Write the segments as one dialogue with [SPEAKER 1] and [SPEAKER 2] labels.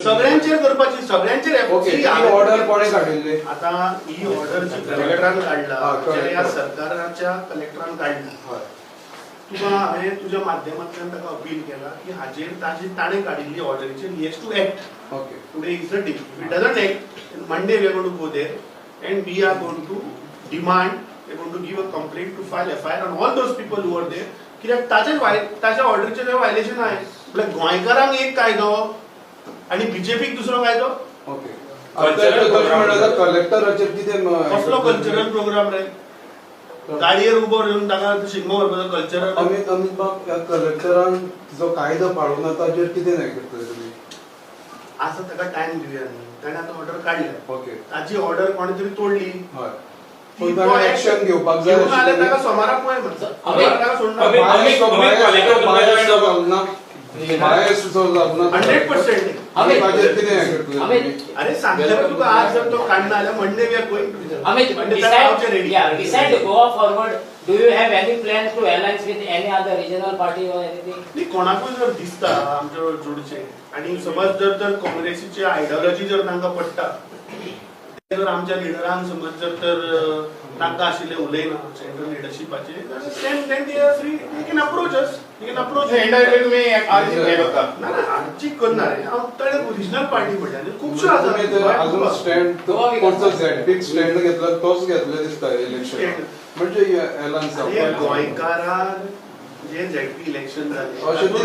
[SPEAKER 1] सगळ्यांचेर करपाची, सगळ्यांचेर
[SPEAKER 2] okay order कोणे काढिल्ली
[SPEAKER 1] आता ही ऑर्डर जी कलेक्टरान काढला या सरकाराच्या कलेक्टरान काढला तुका हांवें तुज्या माध्यमांतल्यान ताका अपील केला की हाजेर ताणें काडिल्ली ऑर्डरीचेर he has to act.
[SPEAKER 2] Okay
[SPEAKER 1] today is the day. If it doesn't act Monday we are going to go there and we are going to demand, we are going to give a complaint to file FIR on all those people who are there. कित्याक ताच्या ऑर्डरीचें जें violation आहाय म्हळ्यार गोंयकारांक एक कायदो आणि बीजेपीक दुसरो कायदो.
[SPEAKER 2] ओके कलेक्टराचेर कितें
[SPEAKER 1] कसलो कल्चरल प्रोग्राम रे? गाडयेर उबो रावन ताका शिगमो करपाचो कल्चरल.
[SPEAKER 2] अमित बाब कलेक्टरान जो कायदो पाळूना ताचेर कितें नाही करतले तुमी?
[SPEAKER 1] आसा ताका टायम दिवया न्ही. ताणें आतां ऑर्डर काडल्या.
[SPEAKER 2] ओके
[SPEAKER 1] ताची ऑर्डर कोणे तरी तोडली.
[SPEAKER 2] हय पण ताणें एक्शन घेवपाक जाय.
[SPEAKER 1] घेवन आल्या ताका सोमारा पळय म्हणटा. ताका सोडना.
[SPEAKER 2] भायर सुचोवंक जावना
[SPEAKER 1] 100%.
[SPEAKER 2] ताचेर कितें हें करतले?
[SPEAKER 1] अरे सांगता तुका आज जर तो काडना जाल्यार Monday we are going to
[SPEAKER 3] decide to go forward. Do you have any plans to alliance with any other regional party or anything?
[SPEAKER 1] नी कोणाकूय जर दिसता आमचे जोडचे आणि समज जर काँग्रेसीची आयडियोलॉजी जर तांकां पडटा जर आमच्या लिडरान समज जर तांकां आशिल्ले उलयना central लिडरशिपाचे then they are free, they can approach us. They can approach आमची करना रे ताणे ओरिजिनल पार्टी म्हणटा खुबश्यो आसा
[SPEAKER 2] अजून स्टँड कोणतो झॅडपीक स्टँड घेतला तोच घेतले दिसता इलेक्शन म्हणजे एलायन्स
[SPEAKER 1] गोंयकारांक जे झॅडपी इलेक्शन जालें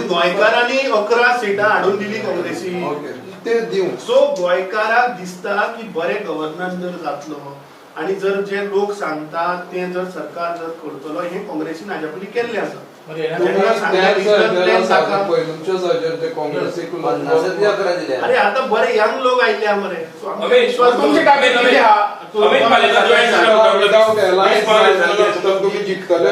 [SPEAKER 1] गोंयकारांनी 11 सिटां हाडून दिली काँग्रेसी.
[SPEAKER 2] ते दिव
[SPEAKER 1] सो गोंयकारांक दिसता की बरें गव्हर्नन्स जर जातलो आणि जर जे लोक सांगतात ते जर सरकार जर करतलो हे काँग्रेसीन हाज्या पयलीं केल्लें आसा. अरे आता बरे यंग लोक आयले मरे
[SPEAKER 2] तुम्ही जिंकतले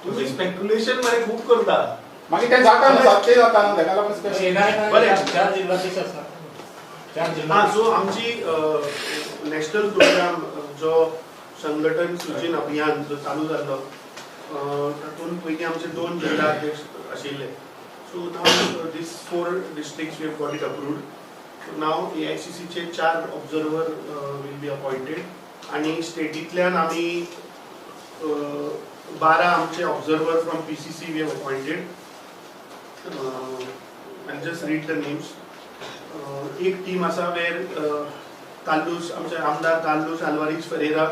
[SPEAKER 1] तुम्ही स्पेक्युलेशन मरे खूप करता
[SPEAKER 4] मागीर ते जाता न्हू सत्य जाता न्हू तेका लागून
[SPEAKER 1] बरें
[SPEAKER 4] चार जिल्ह्याधीश आसा.
[SPEAKER 1] सो आमची नॅशनल प्रोग्राम जो संघटन सृजन अभियान जो चालू जाल्लो तातूंत पयलीं आमचे 2 जिल्हा अध्यक्ष आशिल्ले. So now these 4 districts we have got it approved. So now AICC चे 4 ऑब्झर्वर विल बी अपॉइंटेड आणि स्टेटींतल्यान आमी 12 आमचे observer from PCC we have appointed. I'll just read the names. एक टीम आसा वेर ताल्लूस आमचे आमदार ताल्लूस आल्वारीज फेरेरा,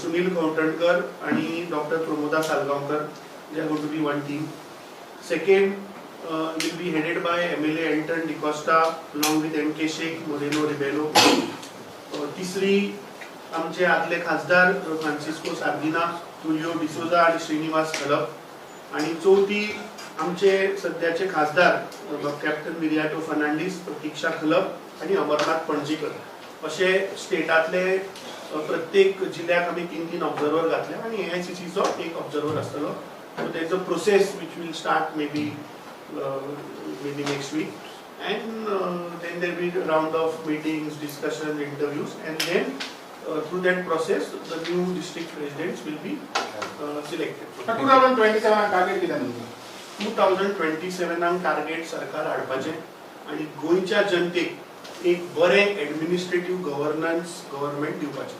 [SPEAKER 1] सुनील कौटणकर आणि doctor Pramoda Salgaonkar. They are going to be one team. Second will be headed by MLA Elton D'Costa along with MK Sheikh, Moreno Rebelo. तिसरी आमचे आदले खासदार फ्रांसिस्को सार्दिना, तुलियो डिसोजा आणि श्रीनिवास खलप. आणि चौथी आमचे सध्याचे खासदार कॅप्टन विरियाटो फर्नांडीस, प्रतीक्षा खलप आणि अमरनाथ पणजीकर. असे स्टेटातले प्रत्येक जिल्ह्याक आमी 3 ऑब्झर्वर घातले आणि AICC चो एक ऑब्झर्वर आसतलो. So there is a process which will start maybe next week and then there will be a round of meetings, discussions, interviews and then through that process the new district presidents will be selected.
[SPEAKER 4] 2027 target किती आहे?
[SPEAKER 1] 2027 target सरकार हाडपाचे आणि गोंयच्या जनतेक एक बरे administrative governance government दिवपाचे.